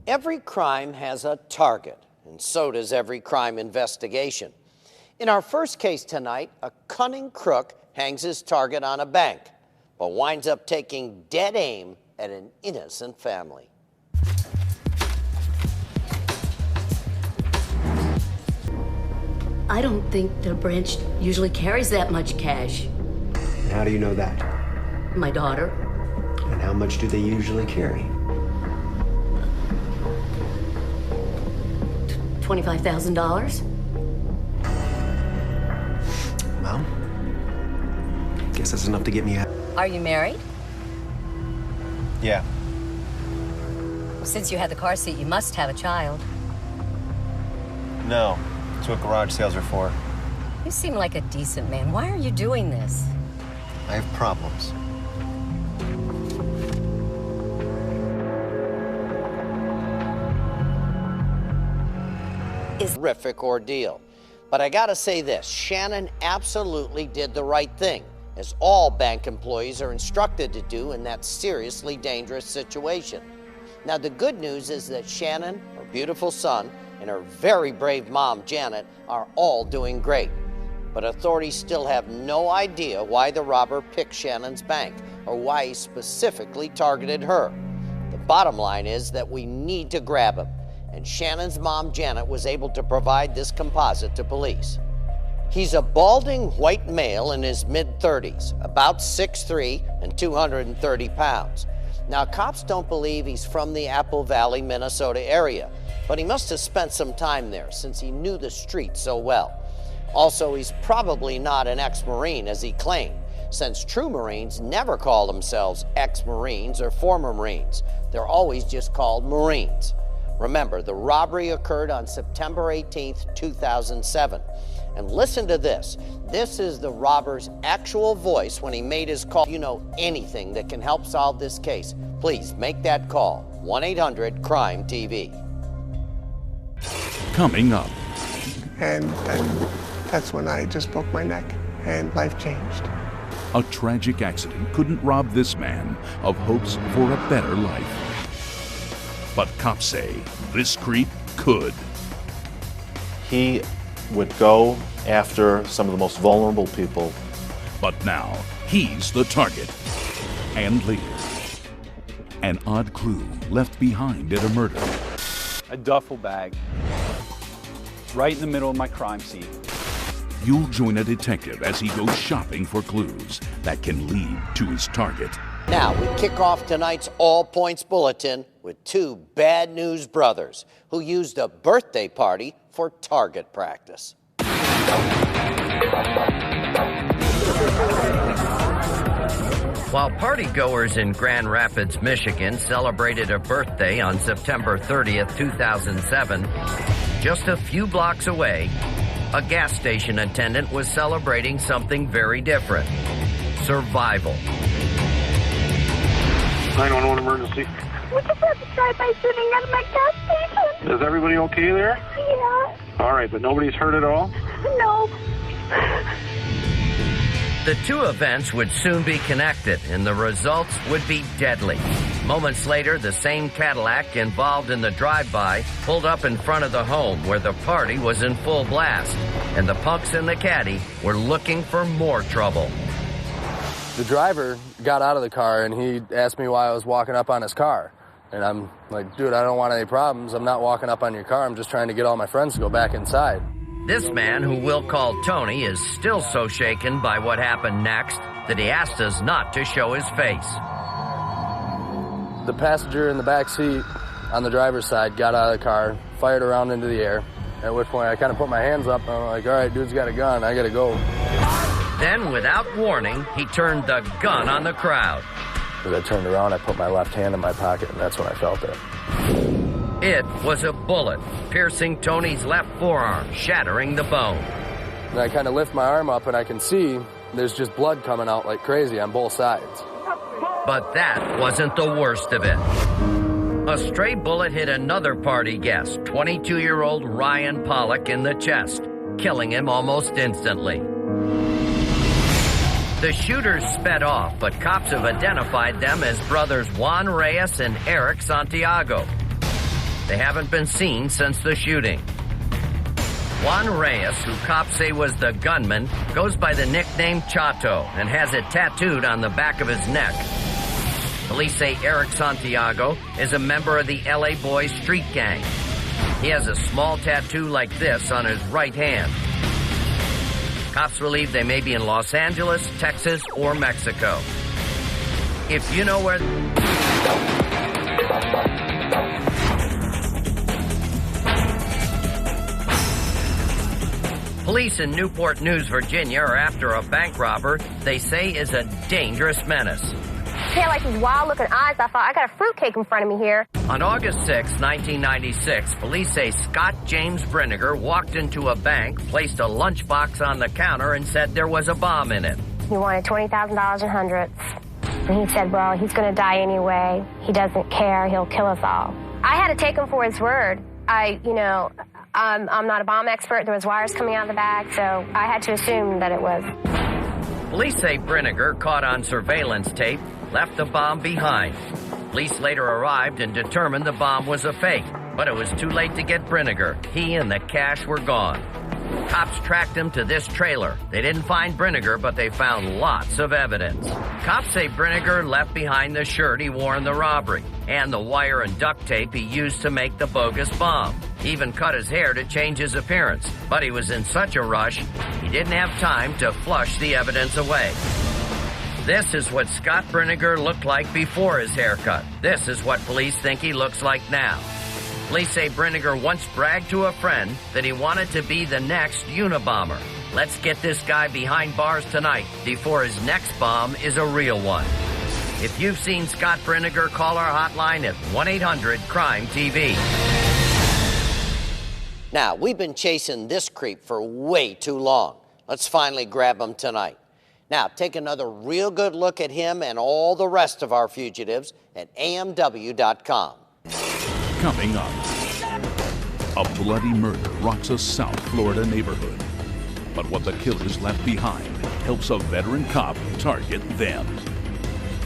Every crime has a target, and so does every crime investigation. In our first case tonight, a cunning crook hangs his target on a bank, but winds up taking dead aim at an innocent family. I don't think the branch usually carries that much cash. And how do you know that? My daughter. And how much do they usually carry? $25,000? Well, guess that's enough to get me out. Are you married? Yeah. Well, since you had the car seat, you must have a child. No. That's what garage sales are for. You seem like a decent man. Why are you doing this? I have problems. Horrific ordeal. But I gotta say this, Shannon absolutely did the right thing, as all bank employees are instructed to do in that seriously dangerous situation. Now, the good news is that Shannon, her beautiful son, and her very brave mom, Janet, are all doing great. But authorities still have no idea why the robber picked Shannon's bank or why he specifically targeted her. The bottom line is that we need to grab him, and Shannon's mom, Janet, was able to provide this composite to police. He's a balding white male in his mid-30s, about 6'3" and 230 pounds. Now, cops don't believe he's from the Apple Valley, Minnesota area, but he must have spent some time there since he knew the street so well. Also, he's probably not an ex-Marine, as he claimed, since true Marines never call themselves ex-Marines or former Marines. They're always just called Marines. Remember, the robbery occurred on September 18th, 2007. And listen to this. This is the robber's actual voice when he made his call. If you know anything that can help solve this case, please make that call. 1-800-CRIME-TV. Coming up. And that's when I just broke my neck and life changed. A tragic accident couldn't rob this man of hopes for a better life. But cops say this creep could. He would go after some of the most vulnerable people. But now he's the target and leader. An odd clue left behind at a murder. A duffel bag right in the middle of my crime scene. You'll join a detective as he goes shopping for clues that can lead to his target. Now, we kick off tonight's All Points Bulletin with two bad news brothers who used a birthday party for target practice. While partygoers in Grand Rapids, Michigan celebrated a birthday on September 30th, 2007, just a few blocks away, a gas station attendant was celebrating something very different: survival. 911 emergency. We just had to drive-by shooting at my gas station. Is everybody okay there? Yeah. All right, but nobody's hurt at all? No. The two events would soon be connected, and the results would be deadly. Moments later, the same Cadillac involved in the drive-by pulled up in front of the home where the party was in full blast, and the punks in the caddy were looking for more trouble. The driver got out of the car and he asked me why I was walking up on his car. And I'm like, dude, I don't want any problems. I'm not walking up on your car. I'm just trying to get all my friends to go back inside. This man, who we'll call Tony, is still so shaken by what happened next that he asked us not to show his face. The passenger in the back seat on the driver's side got out of the car, fired around into the air, at which point I kind of put my hands up and I'm like, all right, dude's got a gun, I gotta go. Then, without warning, he turned the gun on the crowd. As I turned around, I put my left hand in my pocket, and that's when I felt it. It was a bullet, piercing Tony's left forearm, shattering the bone. And I kind of lift my arm up, and I can see there's just blood coming out like crazy on both sides. But that wasn't the worst of it. A stray bullet hit another party guest, 22-year-old Ryan Pollock, in the chest, killing him almost instantly. The shooters sped off, but cops have identified them as brothers Juan Reyes and Eric Santiago. They haven't been seen since the shooting. Juan Reyes, who cops say was the gunman, goes by the nickname Chato and has it tattooed on the back of his neck. Police say Eric Santiago is a member of the LA Boys street gang. He has a small tattoo like this on his right hand. Cops believe they may be in Los Angeles, Texas, or Mexico. If you know where... Police in Newport News, Virginia are after a bank robber they say is a dangerous menace. He had like these wild-looking eyes. I thought, I got a fruitcake in front of me here. On August 6, 1996, police say Scott James Brinegar walked into a bank, placed a lunchbox on the counter, and said there was a bomb in it. He wanted $20,000 in hundreds. And he said, well, he's going to die anyway. He doesn't care. He'll kill us all. I had to take him for his word. I'm not a bomb expert. There was wires coming out of the bag, so I had to assume that it was. Police say Brinegar, caught on surveillance tape, left the bomb behind. Police later arrived and determined the bomb was a fake, but it was too late to get Brinegar. He and the cash were gone. Cops tracked him to this trailer. They didn't find Brinegar, but they found lots of evidence. Cops say Brinegar left behind the shirt he wore in the robbery and the wire and duct tape he used to make the bogus bomb. He even cut his hair to change his appearance, but he was in such a rush, he didn't have time to flush the evidence away. This is what Scott Brinegar looked like before his haircut. This is what police think he looks like now. Police say Brinegar once bragged to a friend that he wanted to be the next Unabomber. Let's get this guy behind bars tonight before his next bomb is a real one. If you've seen Scott Brinegar, call our hotline at 1-800-CRIME-TV. Now, we've been chasing this creep for way too long. Let's finally grab him tonight. Now, take another real good look at him and all the rest of our fugitives at amw.com. Coming up, a bloody murder rocks a South Florida neighborhood. But what the killers left behind helps a veteran cop target them.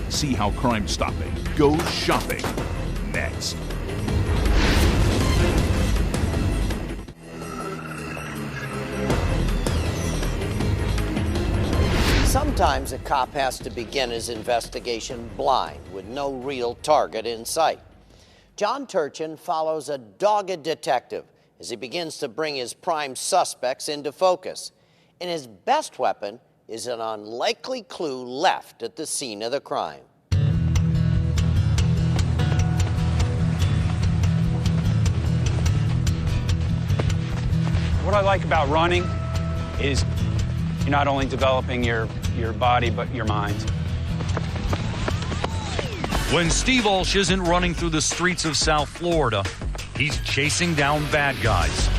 See how crime stopping goes shopping next. Sometimes a cop has to begin his investigation blind with no real target in sight. John Turchin follows a dogged detective as he begins to bring his prime suspects into focus. And his best weapon is an unlikely clue left at the scene of the crime. What I like about running is you're not only developing your body, but your mind. When Steve Olsh isn't running through the streets of South Florida, he's chasing down bad guys.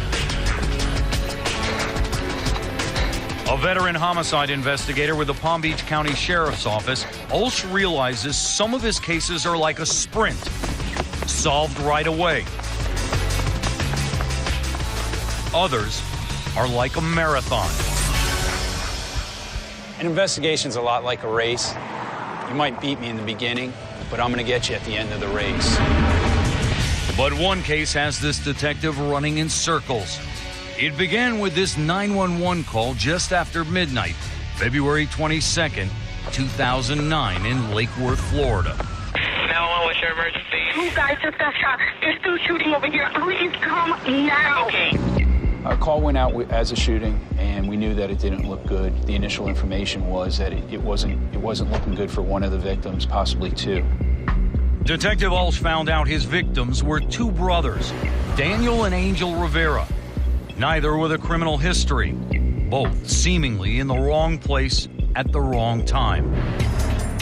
A veteran homicide investigator with the Palm Beach County Sheriff's Office, Olsh realizes some of his cases are like a sprint, solved right away. Others are like a marathon. An investigation's a lot like a race. You might beat me in the beginning, but I'm going to get you at the end of the race. But one case has this detective running in circles. It began with this 911 call just after midnight, February 22nd, 2009 in Lake Worth, Florida. 911, what's your emergency? You guys just got shot. There's still shooting over here. Please come now. Okay. Our call went out as a shooting, and we knew that it didn't look good. The initial information was that it wasn't looking good for one of the victims, possibly two. Detective Olsh found out his victims were two brothers, Daniel and Angel Rivera. Neither with a criminal history, both seemingly in the wrong place at the wrong time.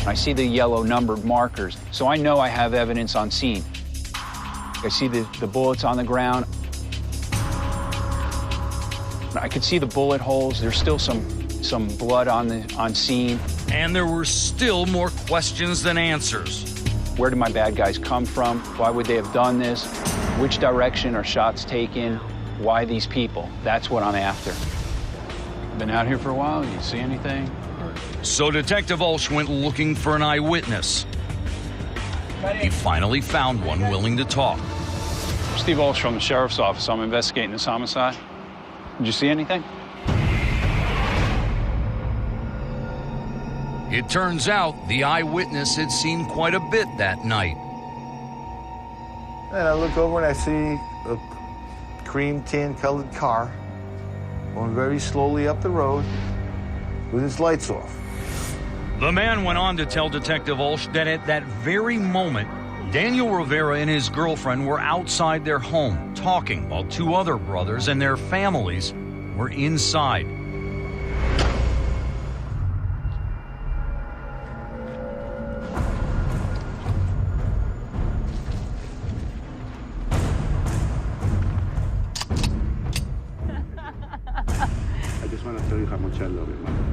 I see the yellow numbered markers, so I know I have evidence on scene. I see the bullets on the ground. I could see the bullet holes. There's still some blood on scene. And there were still more questions than answers. Where did my bad guys come from? Why would they have done this? Which direction are shots taken? Why these people? That's what I'm after. Been out here for a while. You see anything? So Detective Olsh went looking for an eyewitness. He finally found one willing to talk. Steve Walsh from the sheriff's office. I'm investigating this homicide. Did you see anything? It turns out the eyewitness had seen quite a bit that night. And I look over and I see a cream tan-colored car going very slowly up the road with its lights off. The man went on to tell Detective Walsh that at that very moment, Daniel Rivera and his girlfriend were outside their home talking while two other brothers and their families were inside. I just want to tell you how much I love you, man.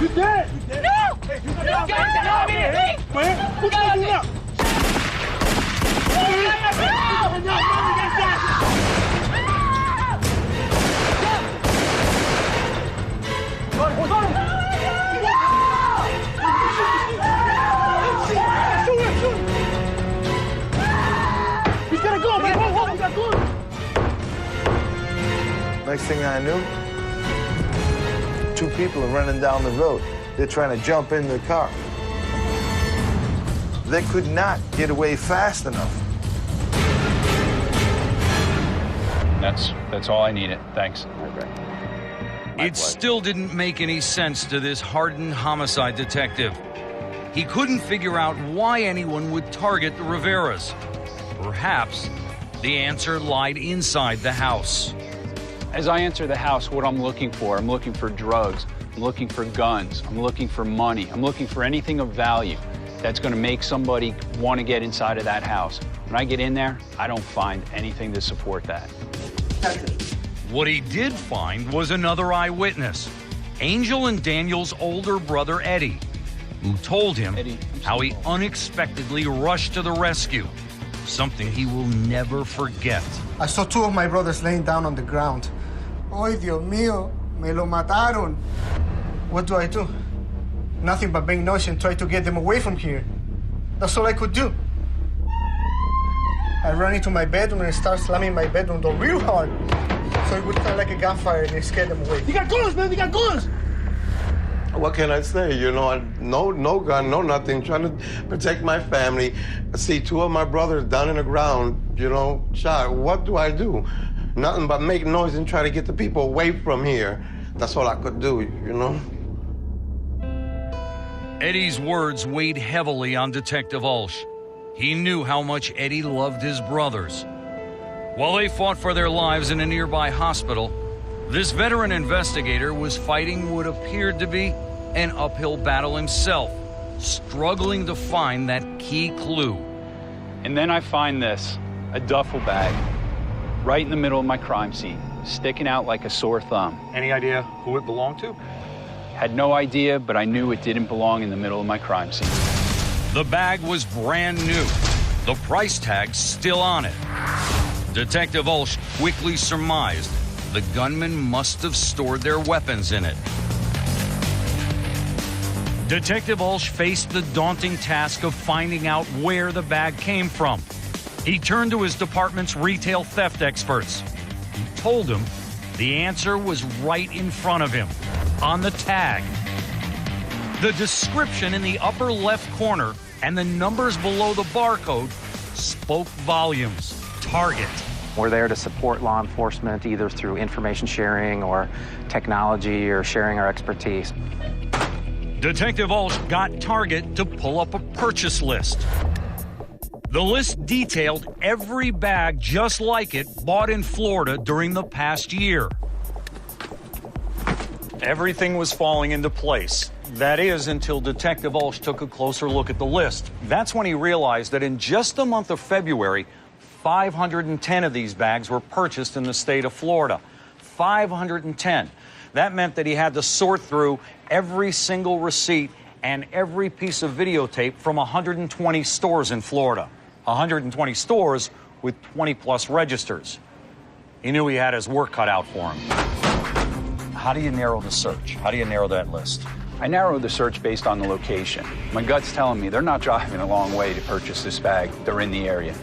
You dead! No! Hey, you got it! Who got it? He's gonna go, man! Hold, he's gonna go! Next thing I knew, two people are running down the road. They're trying to jump in the car. They could not get away fast enough. That's all I needed. Thanks. It still didn't make any sense to this hardened homicide detective. He couldn't figure out why anyone would target the Riveras. Perhaps the answer lied inside the house. As I enter the house, what I'm looking for drugs, I'm looking for guns, I'm looking for money, I'm looking for anything of value that's going to make somebody want to get inside of that house. When I get in there, I don't find anything to support that. What he did find was another eyewitness, Angel and Daniel's older brother, Eddie, who told him how he unexpectedly rushed to the rescue, something he will never forget. I saw two of my brothers laying down on the ground. Ay, Dios mío, me lo mataron. What do I do? Nothing but make noise and try to get them away from here. That's all I could do. I ran into my bedroom and started slamming my bedroom door real hard. So it would sound like a gunfire and it scared them away. You got guns, man! You got guns! What can I say? You know, no gun, no nothing, trying to protect my family. I see two of my brothers down in the ground, you know, shot. What do I do? Nothing but make noise and try to get the people away from here. That's all I could do, you know? Eddie's words weighed heavily on Detective Walsh. He knew how much Eddie loved his brothers. While they fought for their lives in a nearby hospital, this veteran investigator was fighting what appeared to be an uphill battle himself, struggling to find that key clue. And then I find this, a duffel bag, right in the middle of my crime scene, sticking out like a sore thumb. Any idea who it belonged to? Had no idea, but I knew it didn't belong in the middle of my crime scene. The bag was brand new, the price tag still on it. Detective Walsh quickly surmised the gunman must have stored their weapons in it. Detective Walsh faced the daunting task of finding out where the bag came from. He turned to his department's retail theft experts, who told him the answer was right in front of him, on the tag. The description in the upper left corner and the numbers below the barcode spoke volumes. Target. We're there to support law enforcement either through information sharing or technology or sharing our expertise. Detective Walsh got Target to pull up a purchase list. The list detailed every bag just like it bought in Florida during the past year. Everything was falling into place. That is, until Detective Walsh took a closer look at the list. That's when he realized that in just the month of February, 510 of these bags were purchased in the state of Florida. 510. That meant that he had to sort through every single receipt and every piece of videotape from 120 stores in Florida. 120 stores with 20-plus registers. He knew he had his work cut out for him. How do you narrow the search? How do you narrow that list? I narrowed the search based on the location. My gut's telling me they're not driving a long way to purchase this bag. They're in the area.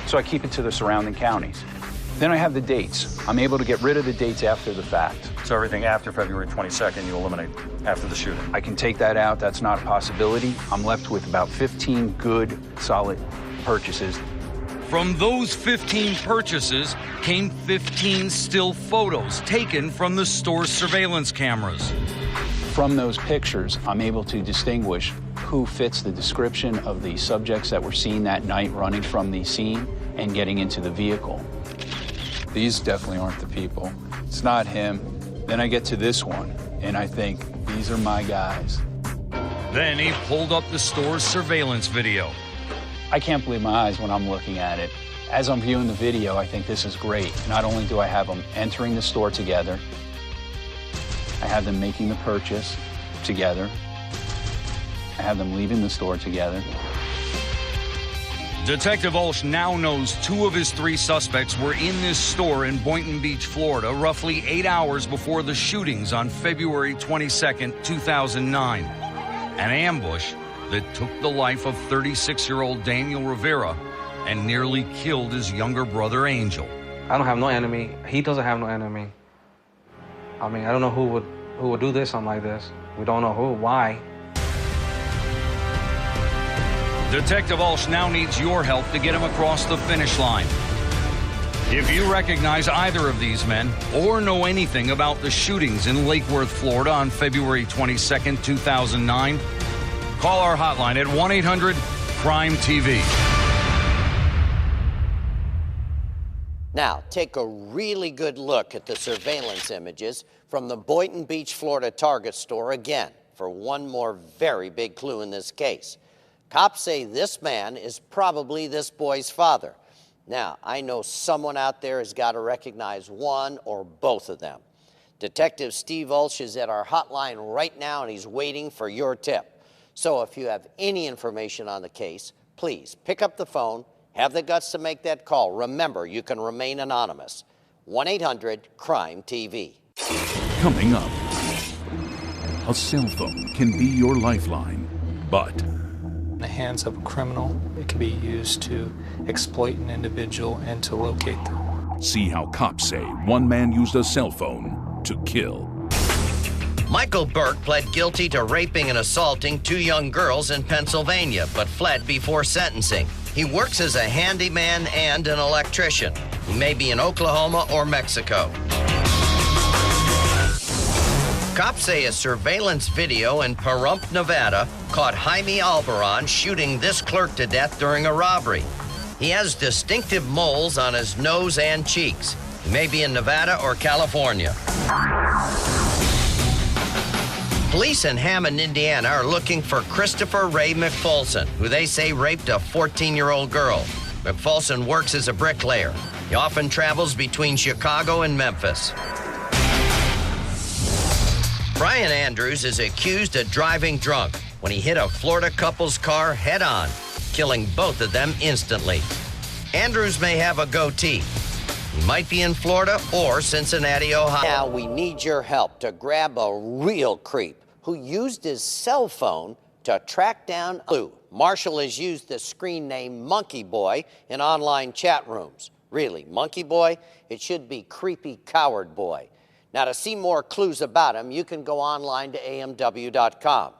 so I keep it to the surrounding counties. Then I have the dates. I'm able to get rid of the dates after the fact. So everything after February 22nd, you eliminate after the shooting? I can take that out. That's not a possibility. I'm left with about 15 good, solid purchases. From those 15 purchases came 15 still photos taken from the store's surveillance cameras. From those pictures, I'm able to distinguish who fits the description of the subjects that were seen that night running from the scene and getting into the vehicle. These definitely aren't the people. It's not him. Then I get to this one, and I think, these are my guys. Then he pulled up the store's surveillance video. I can't believe my eyes when I'm looking at it. As I'm viewing the video, I think this is great. Not only do I have them entering the store together, I have them making the purchase together, I have them leaving the store together. Detective Ulsh now knows 2 of his 3 suspects were in this store in Boynton Beach, Florida, roughly 8 hours before the shootings on February 22nd, 2009. An ambush that took the life of 36-year-old Daniel Rivera and nearly killed his younger brother, Angel. I don't have no enemy. He doesn't have no enemy. I mean, I don't know who would do this, something like this. We don't know who, why. Detective Ulsh now needs your help to get him across the finish line. If you recognize either of these men or know anything about the shootings in Lake Worth, Florida on February 22nd, 2009, call our hotline at 1-800-CRIME-TV. Now, take a really good look at the surveillance images from the Boynton Beach, Florida Target store again for one more very big clue in this case. Cops say this man is probably this boy's father. Now, I know someone out there has got to recognize one or both of them. Detective Steve Ulsh is at our hotline right now, and he's waiting for your tip. So if you have any information on the case, please pick up the phone, have the guts to make that call. Remember, you can remain anonymous. 1-800-CRIME-TV. Coming up, a cell phone can be your lifeline, but in the hands of a criminal, it can be used to exploit an individual and to locate them. See how cops say one man used a cell phone to kill. Michael Burke pled guilty to raping and assaulting 2 young girls in Pennsylvania, but fled before sentencing. He works as a handyman and an electrician. He may be in Oklahoma or Mexico. Cops say a surveillance video in Pahrump, Nevada, caught Jaime Albaran shooting this clerk to death during a robbery. He has distinctive moles on his nose and cheeks. He may be in Nevada or California. Police in Hammond, Indiana are looking for Christopher Ray McFolson, who they say raped a 14-year-old girl. McFolson works as a bricklayer. He often travels between Chicago and Memphis. Brian Andrews is accused of driving drunk when he hit a Florida couple's car head-on, killing both of them instantly. Andrews may have a goatee. He might be in Florida or Cincinnati, Ohio. Now we need your help to grab a real creep who used his cell phone to track down a clue. Marshall has used the screen name Monkey Boy in online chat rooms. Really, Monkey Boy? It should be Creepy Coward Boy. Now, to see more clues about him, you can go online to amw.com.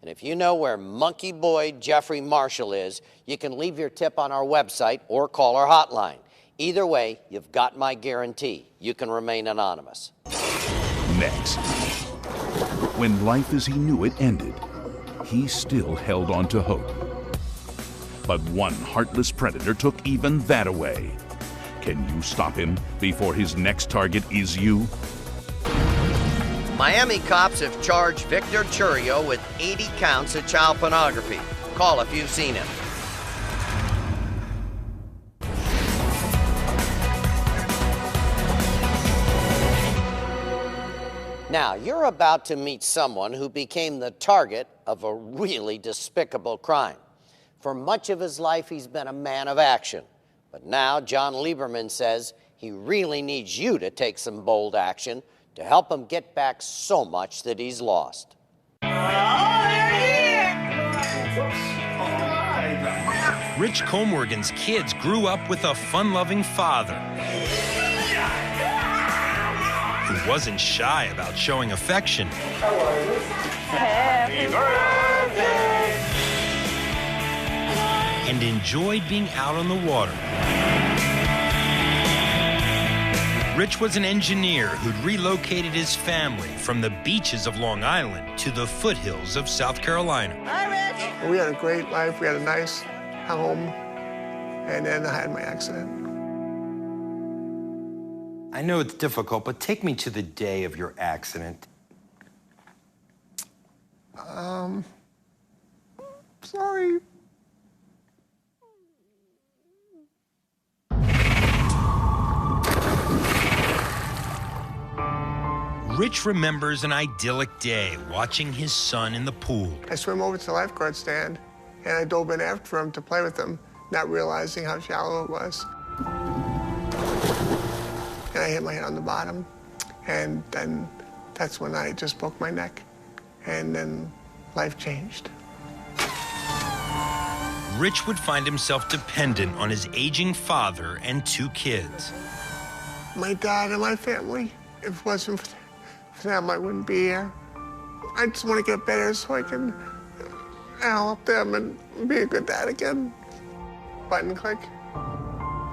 And if you know where Monkey Boy Jeffrey Marshall is, you can leave your tip on our website or call our hotline. Either way, you've got my guarantee. You can remain anonymous. Next, when life as he knew it ended, he still held on to hope. But one heartless predator took even that away. Can you stop him before his next target is you? Miami cops have charged Victor Churio with 80 counts of child pornography. Call if you've seen him. Now, you're about to meet someone who became the target of a really despicable crime. For much of his life, he's been a man of action. But now, John Lieberman says he really needs you to take some bold action to help him get back so much that he's lost. Oh, there he is! Rich Colmorgan's kids grew up with a fun-loving father who wasn't shy about showing affection. Happy birthday! And enjoyed being out on the water. Rich was an engineer who'd relocated his family from the beaches of Long Island to the foothills of South Carolina. Hi, Rich. We had a great life. We had a nice home. And then I had my accident. I know it's difficult, but take me to the day of your accident. Sorry. Rich remembers an idyllic day watching his son in the pool. I swam over to the lifeguard stand, and I dove in after him to play with him, not realizing how shallow it was. And I hit my head on the bottom, and then that's when I just broke my neck, and then life changed. Rich would find himself dependent on his aging father and 2 kids. My dad and my family, if it wasn't for them, I wouldn't be here. I just want to get better so I can help them and be a good dad again. Button click,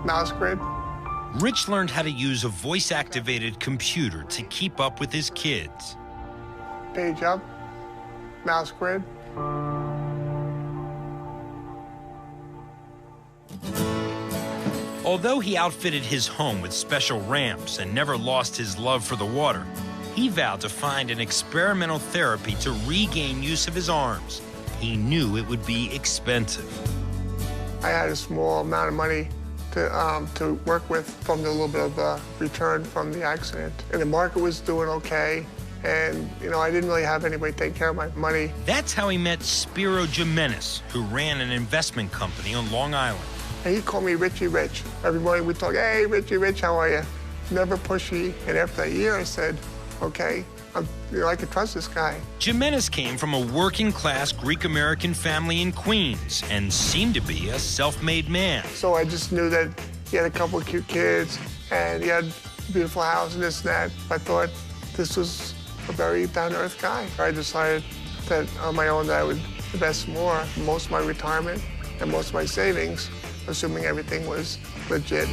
mouse grid. Rich learned how to use a voice-activated computer to keep up with his kids. Page up, mouse grid. Although he outfitted his home with special ramps and never lost his love for the water, he vowed to find an experimental therapy to regain use of his arms. He knew it would be expensive. I had a small amount of money to work with from the little bit of return from the accident. And the market was doing okay. And, you know, I didn't really have anybody take care of my money. That's how he met Spiro Jimenez, who ran an investment company on Long Island. And he called me Richie Rich. Every morning we'd talk, hey, Richie Rich, how are you? Never pushy. And after a year, I said, okay, I can trust this guy. Jimenez came from a working-class Greek-American family in Queens and seemed to be a self-made man. So I just knew that he had a couple of cute kids and he had a beautiful house and this and that. I thought this was a very down-to-earth guy. I decided that on my own that I would invest more, most of my retirement and most of my savings, assuming everything was legit.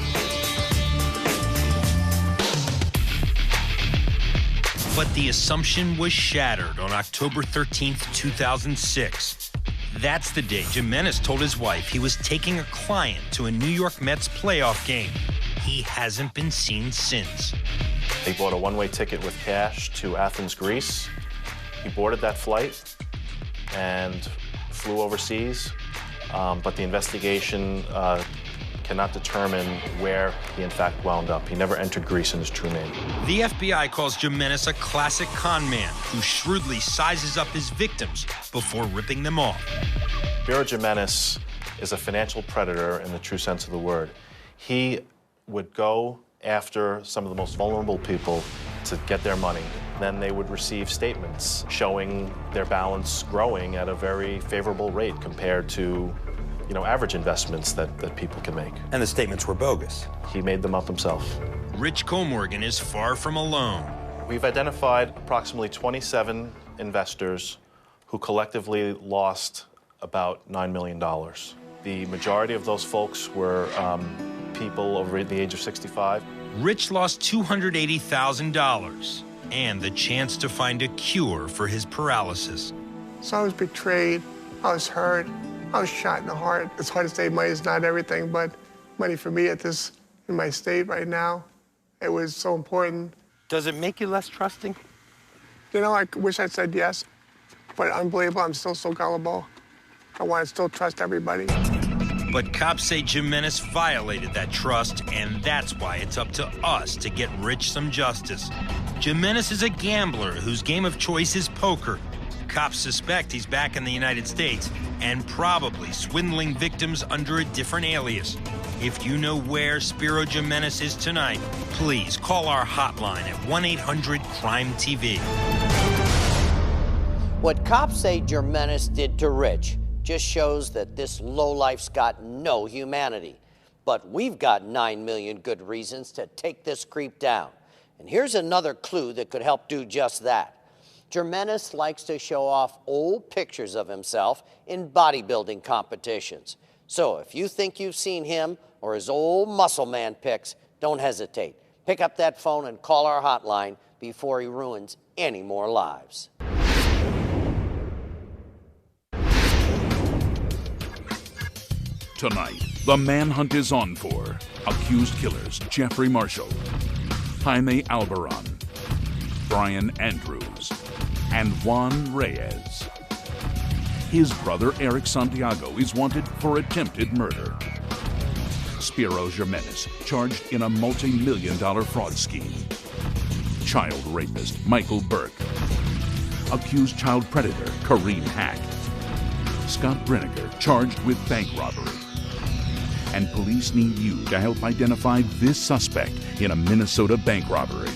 But the assumption was shattered on October 13th, 2006. That's the day Jimenez told his wife he was taking a client to a New York Mets playoff game. He hasn't been seen since. They bought a one-way ticket with cash to Athens, Greece. He boarded that flight and flew overseas, but the investigation cannot determine where he in fact wound up. He never entered Greece in his true name. The FBI calls Jimenez a classic con man who shrewdly sizes up his victims before ripping them off. Spiro Jimenez is a financial predator in the true sense of the word. He would go after some of the most vulnerable people to get their money. Then they would receive statements showing their balance growing at a very favorable rate compared to average investments that people can make. And the statements were bogus. He made them up himself. Rich Colmorgan is far from alone. We've identified approximately 27 investors who collectively lost about $9 million. The majority of those folks were people over the age of 65. Rich lost $280,000 and the chance to find a cure for his paralysis. So I was betrayed, I was hurt, I was shot in the heart. It's hard to say money is not everything, but money for me in my state right now, it was so important. Does it make you less trusting? You know, I wish I said yes, but unbelievable, I'm still so gullible. I want to still trust everybody. But cops say Jimenez violated that trust, and that's why it's up to us to get Rich some justice. Jimenez is a gambler whose game of choice is poker. Cops suspect he's back in the United States and probably swindling victims under a different alias. If you know where Spiro Jimenez is tonight, please call our hotline at 1-800-CRIME-TV. What cops say Jimenez did to Rich just shows that this lowlife's got no humanity. But we've got 9 million good reasons to take this creep down. And here's another clue that could help do just that. Germanis likes to show off old pictures of himself in bodybuilding competitions. So if you think you've seen him or his old muscle man pics, don't hesitate. Pick up that phone and call our hotline before he ruins any more lives. Tonight, the manhunt is on for accused killers Jeffrey Marshall, Jaime Albaran, Brian Andrews, and Juan Reyes. His brother Eric Santiago is wanted for attempted murder. Spiro Jimenez charged in a multi-million-dollar fraud scheme. Child rapist Michael Burke. Accused child predator Kareem Hack. Scott Brinegar charged with bank robbery. And police need you to help identify this suspect in a Minnesota bank robbery.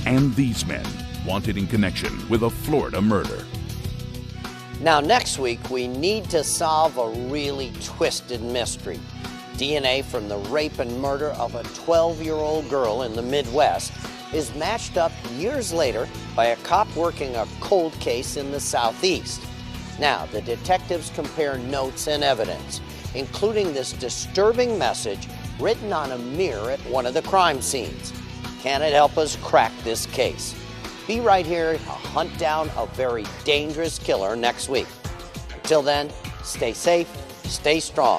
And these men wanted in connection with a Florida murder. Now, next week, we need to solve a really twisted mystery. DNA from the rape and murder of a 12-year-old girl in the Midwest is matched up years later by a cop working a cold case in the Southeast. Now, the detectives compare notes and evidence, including this disturbing message written on a mirror at one of the crime scenes. Can it help us crack this case? Be right here to hunt down a very dangerous killer next week. Until then, stay safe, stay strong.